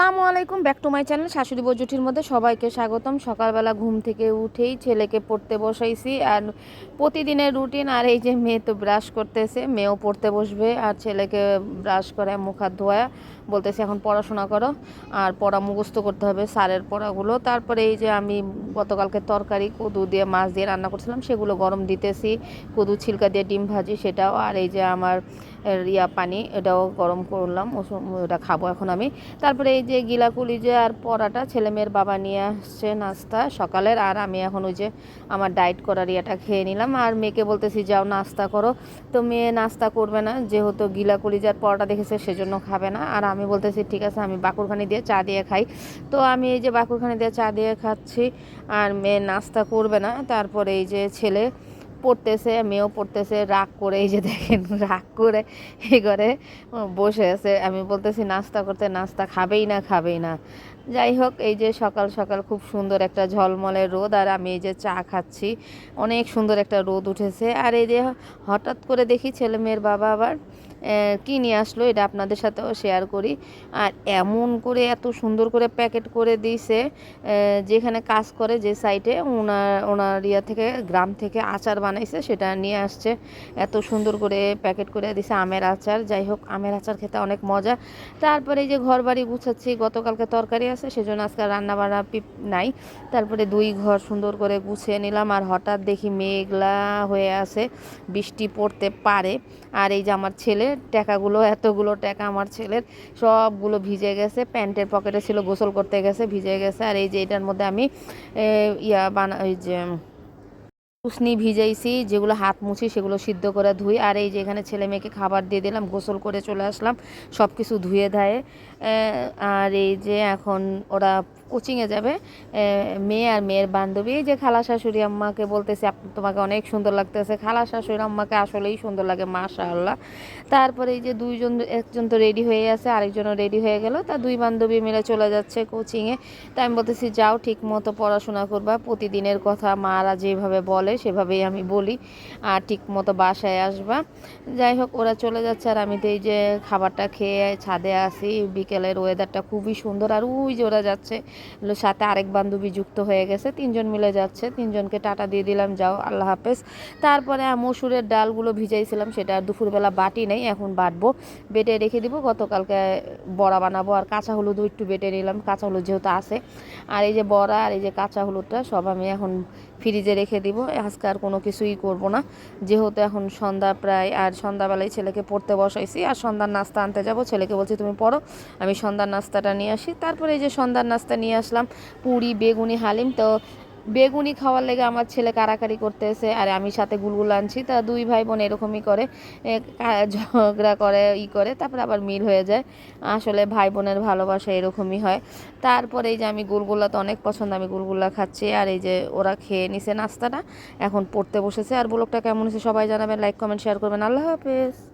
আসসালামু আলাইকুম, back to my channel শাশুড়ি বউ জুটির মধ্যে সবাইকে স্বাগতম। সকালবেলা ঘুম থেকে উঠেই ছেলেকে পড়তে বসাইছি, আর প্রতিদিনের রুটিন। আর এই যে মেয়ে তো ব্রাশ করতেছে, মেয়েও পড়তে বসবে, আর ছেলেকে ব্রাশ করে মুখ হাত ধোয়া বলতেছে এখন পড়াশোনা করো, আর পড়া মুখস্থ করতে হবে স্যারের পড়াগুলো। তারপরে এই যে আমি গতকালকে তরকারি কদু দিয়ে মাছ দিয়ে রান্না করছিলাম, সেগুলো গরম দিতেছি, কদু ছিলকা দিয়ে ডিম ভাজি সেটাও। আর এই যে আমার পানি, এটাও গরম করলাম, ওটা খাবো এখন আমি। তারপরে এই যে গিলা কলিজা আর পরাটা ছেলে মেয়ের বাবা নিয়ে আসছে নাস্তা সকালের, আর আমি এখন ওই যে আমার ডায়েট করার ইয়েটা খেয়ে নিলাম। আর মেয়েকে বলতেছি যাও নাস্তা করো, তো মেয়ে নাস্তা করবে না, যেহেতু গিলা কলিজার পরোটা দেখেছে সেজন্য খাবে না। আর আমি বলতেছি ঠিক আছে আমি বাকুরখানি দিয়ে চা দিয়ে খাই, তো আমি এই যে বাকুরখানি দিয়ে চা দিয়ে খাচ্ছি, আর মেয়ে নাস্তা করবে না। তারপরে এই যে ছেলে পড়তেছে, মেয়েও পড়তেছে, রাগ করে এই যে দেখেন রাগ করে এই ঘরে বসে আছে। আমি বলতেছি নাস্তা করতে, নাস্তা খাবেই না খাবেই না। যাই হোক, এই যে সকাল সকাল খুব সুন্দর একটা ঝলমলে রোদ, আর আমি এই যে চা খাচ্ছি, অনেক সুন্দর একটা রোদ উঠেছে। আর এই যে হঠাৎ করে দেখি ছেলে মেয়ের বাবা আবার কী নিয়ে আসলো, এটা আপনাদের সাথেও শেয়ার করি। আর এমন করে এত সুন্দর করে প্যাকেট করে দিয়েছে, যেখানে কাজ করে যে সাইটে ওনার ইয়া থেকে গ্রাম থেকে আচার বানাইছে, সেটা নিয়ে আসছে। এত সুন্দর করে প্যাকেট করে দিছে আমের আচার। যাই হোক, আমের আচার খেতে অনেক মজা। তারপরে এই যে ঘর বাড়ি গুছাচ্ছি, গতকালকে তরকারি আছে সেজন্য আজকে রান্না বান্না নাই। তারপরে দুই ঘর সুন্দর করে গুছিয়ে নিলাম, আর হঠাৎ দেখি মেঘলা হয়ে আছে, বৃষ্টি পড়তে পারে। আর এই যে আমার ছেলে টাকাগুলো, এতগুলো টাকা আমার ছেলের সবগুলো ভিজে গেছে, প্যান্টের পকেটে ছিল, গোসল করতে গেছে ভিজে গেছে। আর এই যে এটার মধ্যে আমি ওই যে উসনি ভিজাইছি, যেগুলো হাত মুছি সেগুলো সিদ্ধ করে ধুই। আর এই যে এখানে ছেলে মেয়েকে খাবার দিয়ে দিলাম, গোসল করে চলে আসলাম, সব কিছু ধুয়ে ধায়ে। আর এই যে এখন ওরা কোচিংয়ে যাবে, মেয়ে আর মেয়ের বান্ধবী। এই যে খালা শাশুড়ি আম্মাকে বলতেছে তোমাকে অনেক সুন্দর লাগতেছে, খালা শাশুড়ি আম্মাকে আসলেই সুন্দর লাগে মাশাআল্লাহ। তারপরে এই যে দুইজন, একজন তো রেডি হয়ে আছে, আরেকজনও রেডি হয়ে গেল, তা দুই বান্ধবী মিলে চলে যাচ্ছে কোচিংয়ে। তাই আমি বলতেছি যাও ঠিক মতো পড়াশোনা করবা, প্রতিদিনের কথা মারা যেভাবে বলে সেভাবেই আমি বলি, আর ঠিক মতো বাসায় আসবা। যাই হোক, ওরা চলে যাচ্ছে, আর আমি তো এই যে খাবারটা খেয়ে ছাদে আসি। বিকেলের ওয়েদারটা খুবই সুন্দর, আর ওই যে ওরা যাচ্ছে, সাথে আরেক বান্ধবী যুক্ত হয়ে গেছে, তিনজন মিলে যাচ্ছে, তিনজনকে টাটা দিয়ে দিলাম, যাও আল্লাহ হাফেজ। তারপরে মসুরের ডালগুলো ভিজাইছিলাম, সেটা আর দুপুরবেলা বাটি নেই, এখন বাটবো, বেটে রেখে দিব, গতকালকে বড়া বানাবো। আর কাঁচা হলুদও একটু বেটে নিলাম, কাঁচা হলুদ যেহেতু আছে। আর এই যে বড়া আর এই যে কাঁচা হলুদটা সব আমি এখন ফ্রিজে রেখে দিব, আজকে আর কোনো কিছুই করব না, যেহেতু এখন সন্ধ্যা প্রায়। আর সন্ধ্যাবেলায় ছেলেকে পড়তে বসাইছি, আর সন্ধ্যার নাস্তা আনতে যাব, ছেলেকে বলছি তুমি পড়ো, আমি সন্ধ্যার নাস্তাটা নিয়ে আসি। তারপরে এই যে সন্ধ্যার নাস্তা নিয়ে আসলাম, পুরি বেগুনি হালিম। তো বেগুনি খাওয়ার লেগে আমার ছেলে কারাকারি করতেছে, আর আমি সাথে গুলগুলো আনছি, তা দুই ভাই বোন এরকমই করে, ঝগড়া করে করে, তারপরে আবার মিল হয়ে যায়। আসলে ভাই বোনের ভালোবাসা এরকমই হয়। তারপরে এই যে আমি গুলগুলা তো অনেক পছন্দ, আমি গুলগুলা খাচ্ছি, আর এই যে ওরা খেয়ে নিছে নাস্তাটা, এখন পড়তে বসেছে। আর ব্লগটা কেমন হয়েছে সবাই জানাবেন, লাইক কমেন্ট শেয়ার করবেন। আল্লাহ হাফেজ।